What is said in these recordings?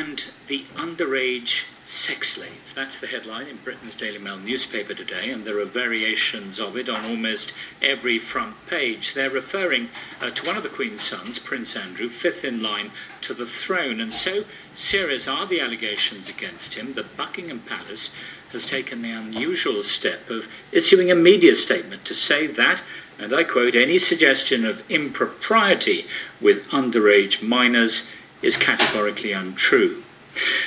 and the underage sex slave. That's the headline in Britain's Daily Mail newspaper today, and there are variations of it on almost every front page. They're referring to one of the Queen's sons, Prince Andrew, fifth in line to the throne, and so serious are the allegations against him that Buckingham Palace has taken the unusual step of issuing a media statement to say that, and I quote, any suggestion of impropriety with underage minors is categorically untrue.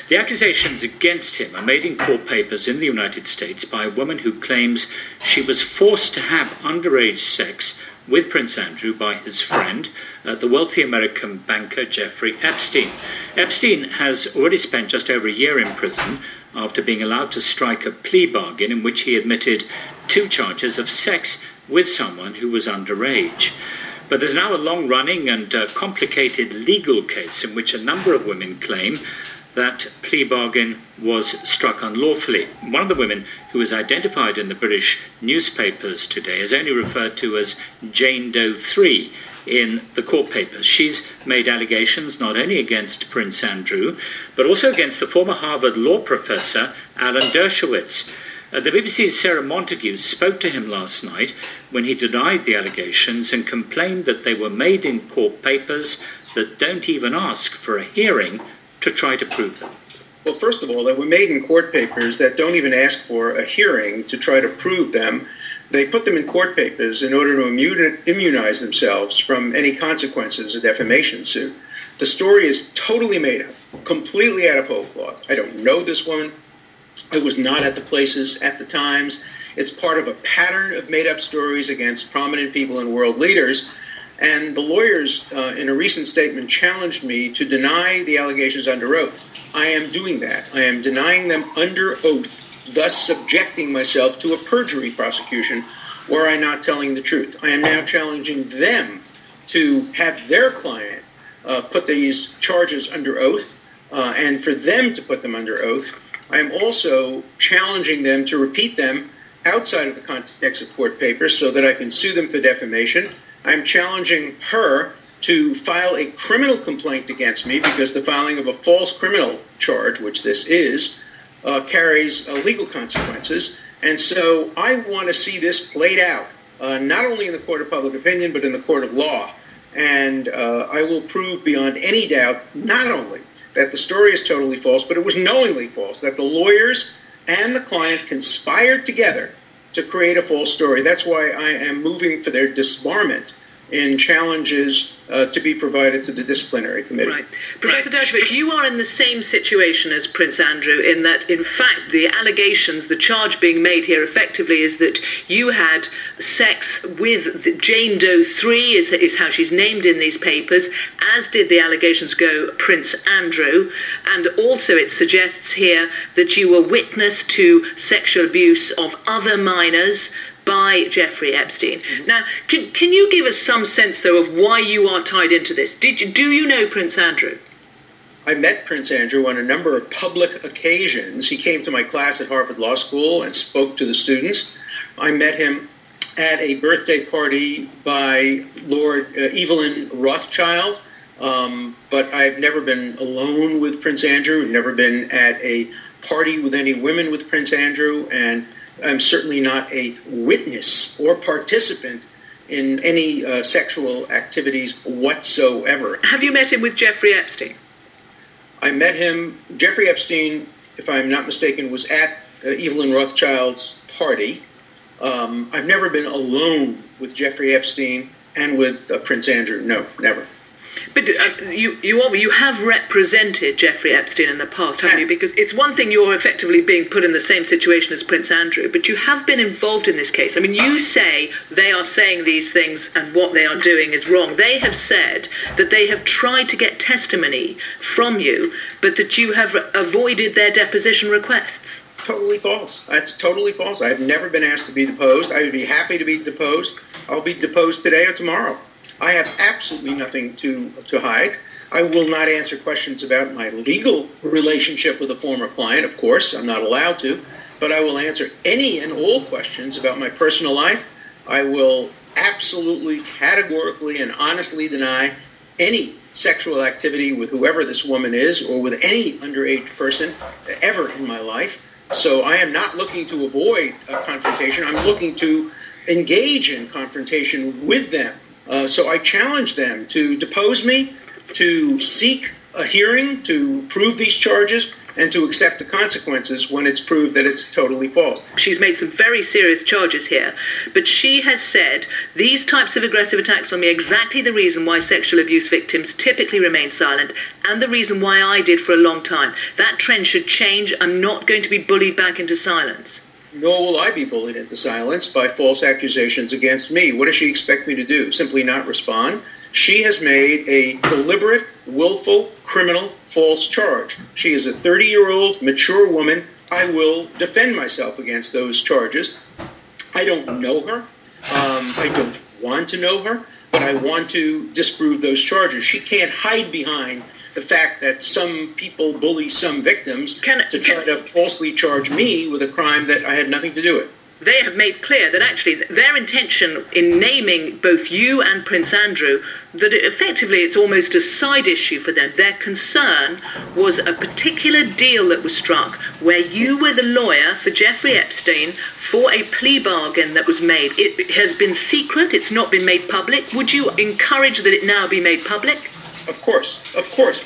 The accusations against him are made in court papers in the United States by a woman who claims she was forced to have underage sex with Prince Andrew by his friend, the wealthy American banker Jeffrey Epstein. Epstein has already spent just over a year in prison after being allowed to strike a plea bargain in which he admitted 2 charges of sex with someone who was underage. But there's now a long-running and complicated legal case in which a number of women claim that plea bargain was struck unlawfully. One of the women who was identified in the British newspapers today is only referred to as Jane Doe 3 in the court papers. She's made allegations not only against Prince Andrew, but also against the former Harvard law professor Alan Dershowitz. The BBC's Sarah Montague spoke to him last night when he denied the allegations and complained that they were made in court papers that don't even ask for a hearing to try to prove them. Well, first of all, they were made in court papers that don't even ask for a hearing to try to prove them. They put them in court papers in order to immunize themselves from any consequences of defamation suit. The story is totally made up, completely out of whole cloth. I don't know this woman. I was not at the places at the times. It's part of a pattern of made-up stories against prominent people and world leaders. And the lawyers, in a recent statement, challenged me to deny the allegations under oath. I am doing that. I am denying them under oath, thus subjecting myself to a perjury prosecution were I not telling the truth. I am now challenging them to have their client put these charges under oath, and for them to put them under oath. I am also challenging them to repeat them outside of the context of court papers so that I can sue them for defamation. I'm challenging her to file a criminal complaint against me because the filing of a false criminal charge, which this is, carries legal consequences. And so I want to see this played out, not only in the court of public opinion, but in the court of law. And I will prove beyond any doubt not only that the story is totally false, but it was knowingly false, that the lawyers and the client conspired together to create a false story. That's why I am moving for their disbarment in challenges to be provided to the disciplinary committee. Right. Professor Dershowitz, you are in the same situation as Prince Andrew in that, in fact, the allegations, the charge being made here effectively is that you had sex with Jane Doe 3, is how she's named in these papers, as did the allegations go Prince Andrew, and also it suggests here that you were witness to sexual abuse of other minors by Jeffrey Epstein. Now, can you give us some sense, though, of why you are tied into this? Do you know Prince Andrew? I met Prince Andrew on a number of public occasions. He came to my class at Harvard Law School and spoke to the students. I met him at a birthday party by Lord Evelyn Rothschild, but I've never been alone with Prince Andrew, never been at a party with any women with Prince Andrew, and I'm certainly not a witness or participant in any sexual activities whatsoever. Have you met him with Jeffrey Epstein? I met him. Jeffrey Epstein, if I'm not mistaken, was at Evelyn Rothschild's party. I've never been alone with Jeffrey Epstein and with Prince Andrew. No, never. But you have represented Jeffrey Epstein in the past, haven't you? Because it's one thing you're effectively being put in the same situation as Prince Andrew, but you have been involved in this case. I mean, you say they are saying these things and what they are doing is wrong. They have said that they have tried to get testimony from you, but that you have avoided their deposition requests. Totally false. That's totally false. I've never been asked to be deposed. I would be happy to be deposed. I'll be deposed today or tomorrow. I have absolutely nothing to hide. I will not answer questions about my legal relationship with a former client, of course. I'm not allowed to. But I will answer any and all questions about my personal life. I will absolutely, categorically, and honestly deny any sexual activity with whoever this woman is or with any underage person ever in my life. So I am not looking to avoid a confrontation. I'm looking to engage in confrontation with them. So I challenge them to depose me, to seek a hearing, to prove these charges, and to accept the consequences when it's proved that it's totally false. She's made some very serious charges here, but she has said these types of aggressive attacks on me are exactly the reason why sexual abuse victims typically remain silent, and the reason why I did for a long time. That trend should change. I'm not going to be bullied back into silence. Nor will I be bullied into silence by false accusations against me. What does she expect me to do? Simply not respond? She has made a deliberate, willful, criminal, false charge. She is a 30-year-old, mature woman. I will defend myself against those charges. I don't know her. I don't want to know her, but I want to disprove those charges. She can't hide behind the fact that some people bully some victims to try to falsely charge me with a crime that I had nothing to do with. They have made clear that actually their intention in naming both you and Prince Andrew, that effectively it's almost a side issue for them. Their concern was a particular deal that was struck where you were the lawyer for Jeffrey Epstein for a plea bargain that was made. It has been secret. It's not been made public. Would you encourage that it now be made public? Of course.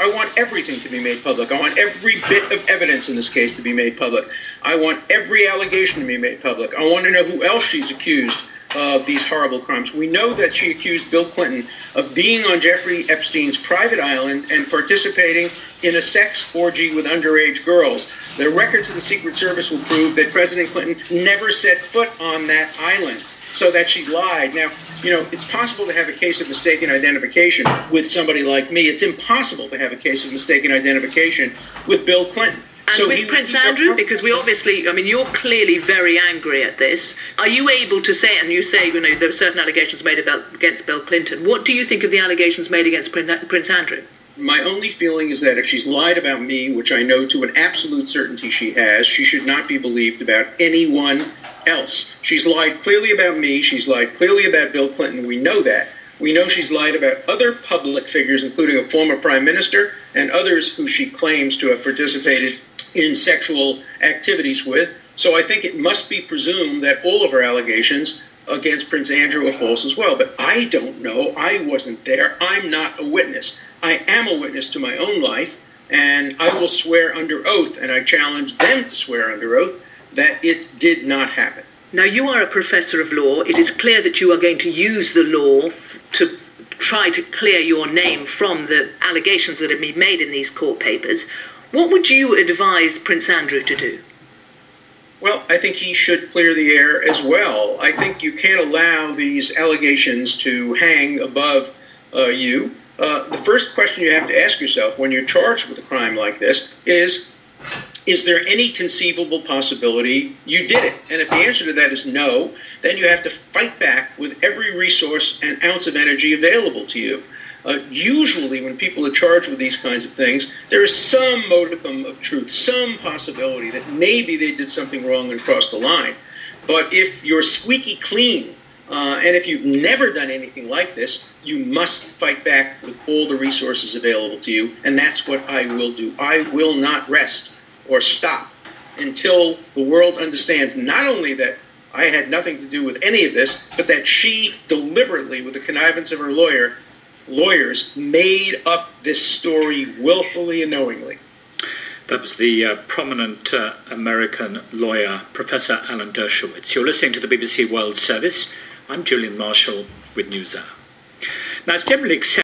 I want everything to be made public. I want every bit of evidence in this case to be made public. I want every allegation to be made public. I want to know who else she's accused of these horrible crimes. We know that she accused Bill Clinton of being on Jeffrey Epstein's private island and participating in a sex orgy with underage girls. The records of the Secret Service will prove that President Clinton never set foot on that island, so that she lied. Now, it's possible to have a case of mistaken identification with somebody like me. It's impossible to have a case of mistaken identification with Bill Clinton. And so with Prince Andrew, because we obviously, you're clearly very angry at this. Are you able to say, and you say, there were certain allegations made against Bill Clinton. What do you think of the allegations made against Prince Andrew? My only feeling is that if she's lied about me, which I know to an absolute certainty she has, she should not be believed about anyone else. She's lied clearly about me. She's lied clearly about Bill Clinton. We know that. We know she's lied about other public figures, including a former prime minister and others who she claims to have participated in sexual activities with. So I think it must be presumed that all of her allegations against Prince Andrew are false as well. But I don't know. I wasn't there. I'm not a witness. I am a witness to my own life, and I will swear under oath, and I challenge them to swear under oath, that it did not happen. Now, you are a professor of law. It is clear that you are going to use the law to try to clear your name from the allegations that have been made in these court papers. What would you advise Prince Andrew to do? Well, I think he should clear the air as well. I think you can't allow these allegations to hang above you. The first question you have to ask yourself when you're charged with a crime like this is there any conceivable possibility you did it? And if the answer to that is no, then you have to fight back with every resource and ounce of energy available to you. Usually when people are charged with these kinds of things, there is some modicum of truth, some possibility that maybe they did something wrong and crossed the line. But if you're squeaky clean, and if you've never done anything like this, you must fight back with all the resources available to you, and that's what I will do. I will not rest or stop until the world understands not only that I had nothing to do with any of this, but that she deliberately, with the connivance of her lawyers, made up this story willfully and knowingly. That was the prominent American lawyer, Professor Alan Dershowitz. You're listening to the BBC World Service. I'm Julian Marshall with NewsHour. Now, it's generally accepted